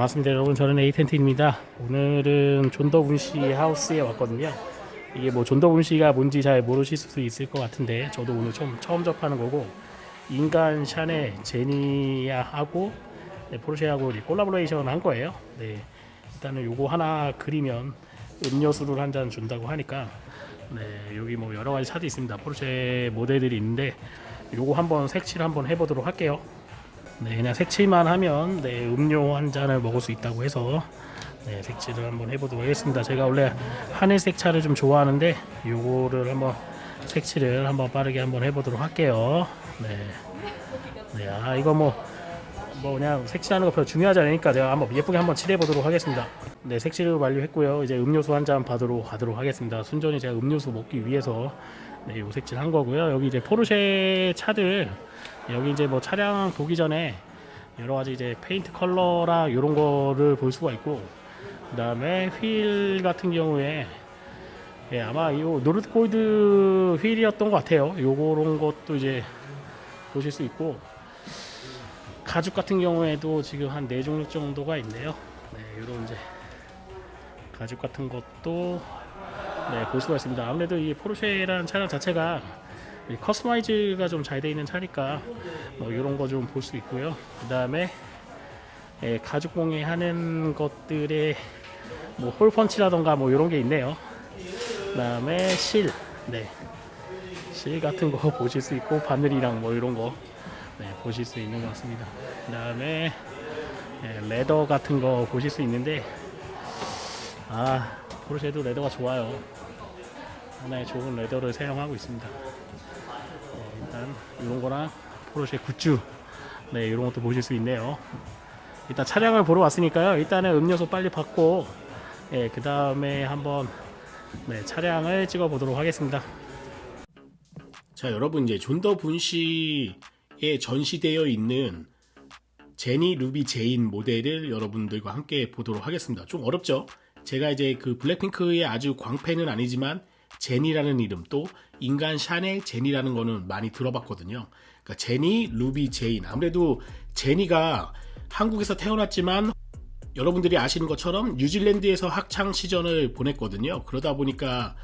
반갑습니다 여러분. 저는 에이텐트입니다. 오늘은 존더분씨 하우스에 왔거든요. 이게 뭐 존더분씨가 뭔지 잘 모르실 수도 있을 것 같은데, 저도 오늘 처음 접하는 거고, 인간 샤넬 제니아하고 포르쉐하고 콜라보레이션 한 거예요. 네, 일단은 요거 하나 그리면 음료수를 한 잔 준다고 하니까, 네, 여기 뭐 여러 가지 차도 있습니다. 포르쉐 모델들이 있는데 요거 한번 색칠 한번 해보도록 할게요. 네, 그냥 색칠만 하면 음료 한 잔을 먹을 수 있다고 해서 색칠을 한번 해보도록 하겠습니다. 제가 원래 하늘색 차를 좀 좋아하는데 요거를 한번 색칠을 한번 빠르게 한번 해보도록 할게요. 이거 뭐 그냥 색칠하는 거 별로 중요하지 않으니까 제가 한번 예쁘게 한번 칠해보도록 하겠습니다. 네, 색칠을 완료했고요. 이제 음료수 한 잔 받으러 가도록 하겠습니다. 순전히 제가 음료수 먹기 위해서 요 색칠 한 거고요. 여기 이제 포르쉐 차들, 여기 이제 뭐 차량 보기 전에 여러 가지 이제 페인트 컬러랑 이런 거를 볼 수가 있고, 그 다음에 휠 같은 경우에 아마 이 노르드 골드 휠이었던 것 같아요. 요런 것도 이제 보실 수 있고, 가죽 같은 경우에도 지금 한 4종류 정도가 있네요. 요런 이제 가죽 같은 것도 볼 수가 있습니다. 아무래도 이 포르쉐라는 차량 자체가 커스터마이즈가 좀 잘 되어 있는 차니까 뭐 이런 거 좀 볼 수 있고요. 그 다음에 가죽 공예 하는 것들의 뭐 홀펀치라던가 뭐 이런 게 있네요. 그 다음에 실 같은 거 보실 수 있고, 바늘이랑 뭐 이런 거 보실 수 있는 것 같습니다. 그 다음에 레더 같은 거 보실 수 있는데, 포르쉐도 레더가 좋아요. 하나의 좋은 레더를 사용하고 있습니다. 일단 이런 거랑 포르쉐 굿즈 이런 것도 보실 수 있네요. 일단 차량을 보러 왔으니까요. 일단은 음료수 빨리 받고 그 다음에 한번 차량을 찍어 보도록 하겠습니다. 자, 여러분, 이제 존더분씨에 전시되어 있는 제니 루비 제인 모델을 여러분들과 함께 보도록 하겠습니다. 좀 어렵죠? 제가 이제 그 블랙핑크의 아주 광팬은 아니지만 제니라는 이름, 또 인간 샤넬 제니라는 거는 많이 들어봤거든요. 그러니까 제니 루비 제인, 아무래도 제니가 한국에서 태어났지만 여러분들이 아시는 것처럼 뉴질랜드에서 학창 시절을 보냈거든요. 그러다 보니까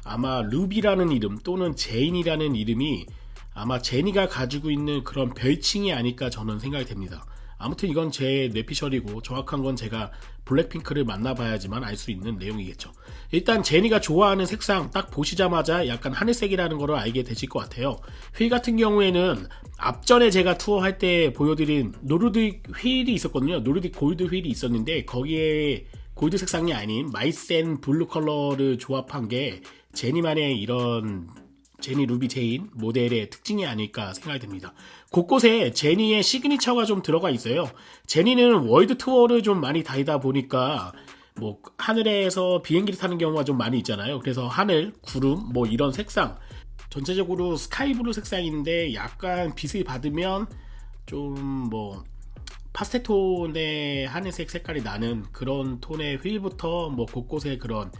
아마 루비라는 이름 또는 제인이라는 이름이 아마 제니가 가지고 있는 그런 별칭이 아닐까 저는 생각이 됩니다. 아무튼 이건 제 뇌피셜이고, 정확한 건 제가 블랙핑크를 만나봐야지만 알 수 있는 내용이겠죠. 일단 제니가 좋아하는 색상 딱 보시자마자 약간 하늘색이라는 걸 알게 되실 것 같아요. 휠 같은 경우에는 앞전에 제가 투어할 때 보여드린 노르딕 휠이 있었거든요. 노르딕 골드 휠이 있었는데 거기에 골드 색상이 아닌 마이센 블루 컬러를 조합한 게 제니만의 이런 제니 루비 제인 모델의 특징이 아닐까 생각이 듭니다. 곳곳에 제니의 시그니처가 좀 들어가 있어요. 제니는 월드 투어를 좀 많이 다니다 보니까 뭐 하늘에서 비행기를 타는 경우가 좀 많이 있잖아요. 그래서 하늘, 구름, 뭐 이런 색상, 전체적으로 스카이블루 색상인데 약간 빛을 받으면 좀 뭐 파스텔톤의 하늘색 색깔이 나는 그런 톤의 휠부터 뭐 곳곳에 그런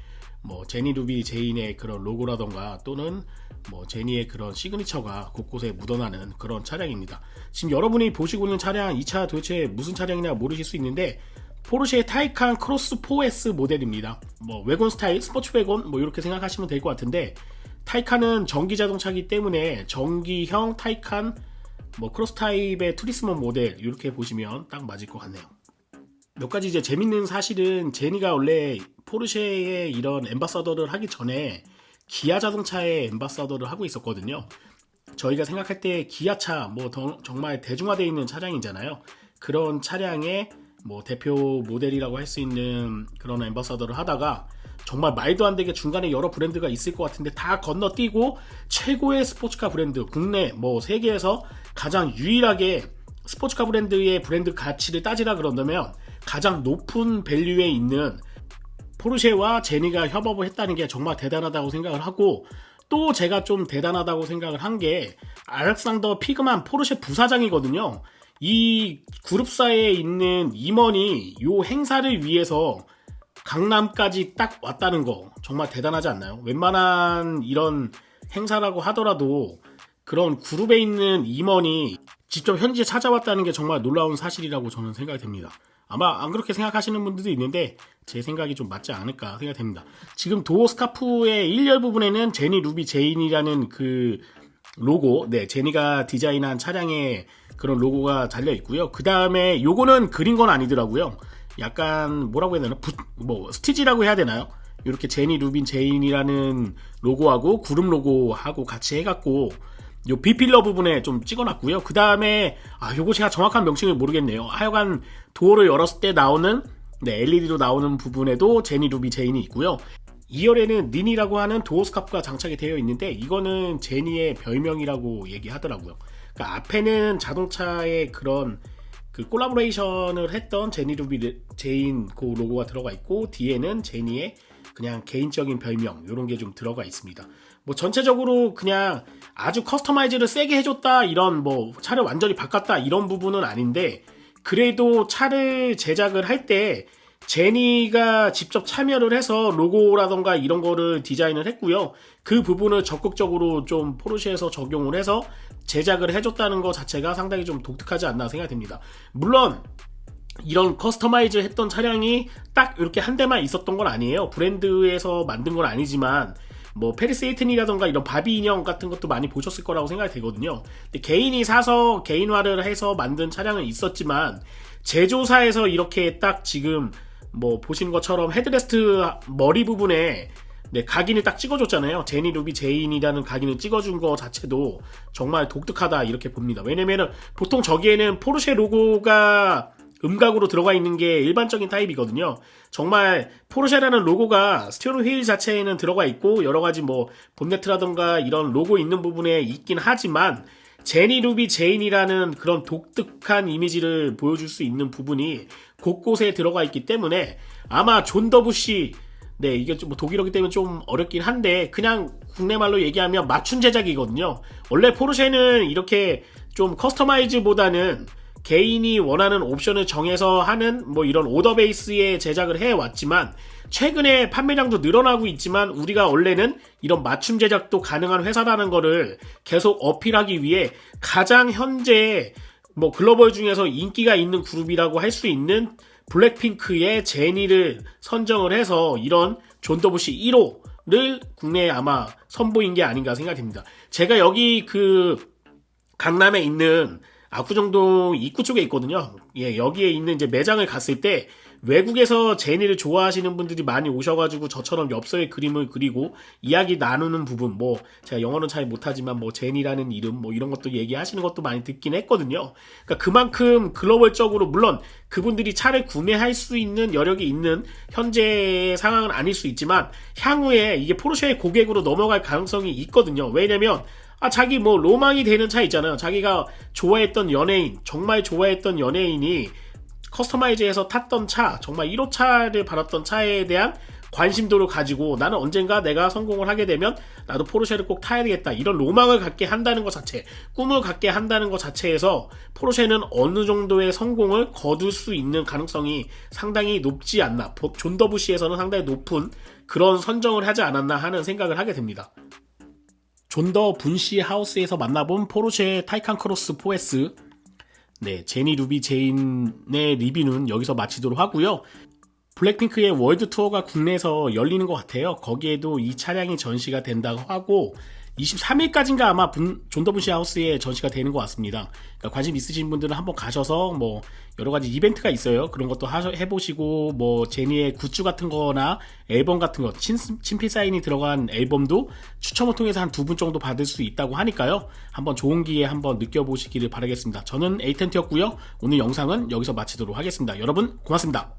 뭐 제니 루비 제인의 그런 로고라던가 또는 뭐 제니의 그런 시그니처가 곳곳에 묻어나는 그런 차량입니다. 지금 여러분이 보시고 있는 차량, 이 차 도대체 무슨 차량이냐 모르실 수 있는데 포르쉐 타이칸 크로스 4S 모델입니다. 뭐 외관 스타일, 스포츠 외관 뭐 이렇게 생각하시면 될 것 같은데, 타이칸은 전기 자동차이기 때문에 전기형 타이칸 뭐 크로스 타입의 투리스모 모델 이렇게 보시면 딱 맞을 것 같네요. 몇 가지 이제 재밌는 사실은, 제니가 원래 포르쉐의 이런 엠바서더를 하기 전에 기아 자동차의 엠바서더를 하고 있었거든요. 저희가 생각할 때 기아차 뭐 정말 대중화되어 있는 차량이잖아요. 그런 차량의 뭐 대표 모델이라고 할 수 있는 그런 엠바서더를 하다가 정말 말도 안 되게 중간에 여러 브랜드가 있을 것 같은데 다 건너뛰고 최고의 스포츠카 브랜드, 국내 뭐 세계에서 가장 유일하게 스포츠카 브랜드의 브랜드 가치를 따지라 그런다면 가장 높은 밸류에 있는 포르쉐와 제니가 협업을 했다는 게 정말 대단하다고 생각을 하고, 또 제가 좀 대단하다고 생각을 한 게 알렉산더 피그만 포르쉐 부사장이거든요. 이 그룹사에 있는 임원이 이 행사를 위해서 강남까지 딱 왔다는 거 정말 대단하지 않나요? 웬만한 이런 행사라고 하더라도 그런 그룹에 있는 임원이 직접 현지에 찾아왔다는 게 정말 놀라운 사실이라고 저는 생각이 됩니다. 아마 안 그렇게 생각하시는 분들도 있는데 제 생각이 좀 맞지 않을까 생각됩니다. 지금 도어 스카프의 1열 부분에는 제니 루비 제인이라는 그 로고, 네, 제니가 디자인한 차량에 그런 로고가 달려 있고요. 그 다음에 요거는 그린 건 아니더라고요. 약간 뭐라고 해야 되나? 스티지라고 해야 되나요? 이렇게 제니 루빈 제인이라는 로고하고 그룹 로고하고 같이 해갖고 요 B필러 부분에 좀 찍어놨고요. 그 다음에 요거 제가 정확한 명칭을 모르겠네요. 하여간 도어를 열었을 때 나오는 LED로 나오는 부분에도 제니 루비 제인이 있고요. 2열에는 닌이라고 하는 도어 스카프가 장착이 되어 있는데 이거는 제니의 별명이라고 얘기하더라고요. 그러니까 앞에는 자동차의 그런 그 콜라보레이션을 했던 제니 루비 제인 그 로고가 들어가 있고 뒤에는 제니의 그냥 개인적인 별명 이런 게 좀 들어가 있습니다. 뭐 전체적으로 그냥 아주 커스터마이즈를 세게 해줬다 이런 뭐 차를 완전히 바꿨다 이런 부분은 아닌데 그래도 차를 제작을 할 때 제니가 직접 참여를 해서 로고라던가 이런 거를 디자인을 했고요. 그 부분을 적극적으로 좀 포르쉐에서 적용을 해서 제작을 해줬다는 것 자체가 상당히 좀 독특하지 않나 생각됩니다. 물론 이런 커스터마이즈 했던 차량이 딱 이렇게 한 대만 있었던 건 아니에요. 브랜드에서 만든 건 아니지만 뭐 페리스 힐튼이라던가 이런 바비 인형 같은 것도 많이 보셨을 거라고 생각이 되거든요. 근데 개인이 사서 개인화를 해서 만든 차량은 있었지만 제조사에서 이렇게 딱 지금 뭐 보시는 것처럼 헤드레스트 머리 부분에 각인을 딱 찍어줬잖아요. 제니 루비 제인이라는 각인을 찍어준 거 자체도 정말 독특하다 이렇게 봅니다. 왜냐면은 보통 저기에는 포르쉐 로고가 음각으로 들어가 있는 게 일반적인 타입이거든요. 정말 포르쉐라는 로고가 스티어링 휠 자체에는 들어가 있고 여러가지 뭐 본네트라던가 이런 로고 있는 부분에 있긴 하지만 제니 루비 제인이라는 그런 독특한 이미지를 보여줄 수 있는 부분이 곳곳에 들어가 있기 때문에 아마 존 더부시 이게 좀 독일어기 때문에 좀 어렵긴 한데 그냥 국내 말로 얘기하면 맞춤 제작이거든요. 원래 포르쉐는 이렇게 좀 커스터마이즈보다는 개인이 원하는 옵션을 정해서 하는 뭐 이런 오더 베이스의 제작을 해왔지만 최근에 판매량도 늘어나고 있지만 우리가 원래는 이런 맞춤 제작도 가능한 회사라는 거를 계속 어필하기 위해 가장 현재 뭐 글로벌 중에서 인기가 있는 그룹이라고 할 수 있는 블랙핑크의 제니를 선정을 해서 이런 존 더부시 1호를 국내에 아마 선보인 게 아닌가 생각됩니다. 제가 여기 그 강남에 있는 압구정동 입구 쪽에 있거든요. 여기에 있는 이제 매장을 갔을 때 외국에서 제니를 좋아하시는 분들이 많이 오셔가지고 저처럼 엽서에 그림을 그리고 이야기 나누는 부분, 뭐 제가 영어는 잘 못하지만 뭐 제니라는 이름 뭐 이런 것도 얘기하시는 것도 많이 듣긴 했거든요. 그러니까 그만큼 글로벌적으로 물론 그분들이 차를 구매할 수 있는 여력이 있는 현재 상황은 아닐 수 있지만 향후에 이게 포르쉐의 고객으로 넘어갈 가능성이 있거든요. 왜냐면 자기 뭐 로망이 되는 차 있잖아요. 자기가 좋아했던 연예인, 정말 좋아했던 연예인이 커스터마이즈해서 탔던 차, 정말 1호차를 받았던 차에 대한 관심도를 가지고 나는 언젠가 내가 성공을 하게 되면 나도 포르쉐를 꼭 타야 되겠다. 이런 로망을 갖게 한다는 것 자체, 꿈을 갖게 한다는 것 자체에서 포르쉐는 어느 정도의 성공을 거둘 수 있는 가능성이 상당히 높지 않나. 존 더부시에서는 상당히 높은 그런 선정을 하지 않았나 하는 생각을 하게 됩니다. 존 더 분시 하우스에서 만나본 포르쉐 타이칸 크로스 4S 제니 루비 제인의 리뷰는 여기서 마치도록 하고요. 블랙핑크의 월드 투어가 국내에서 열리는 것 같아요. 거기에도 이 차량이 전시가 된다고 하고 23일까지인가 아마 존 더 분시 하우스에 전시가 되는 것 같습니다. 그러니까 관심 있으신 분들은 한번 가셔서 뭐 여러가지 이벤트가 있어요. 그런 것도 해보시고 뭐 제니의 굿즈 같은 거나 앨범 같은 거 친필 사인이 들어간 앨범도 추첨을 통해서 한 2분 정도 받을 수 있다고 하니까요. 한번 좋은 기회에 한번 느껴보시기를 바라겠습니다. 저는 에이텐트였고요. 오늘 영상은 여기서 마치도록 하겠습니다. 여러분 고맙습니다.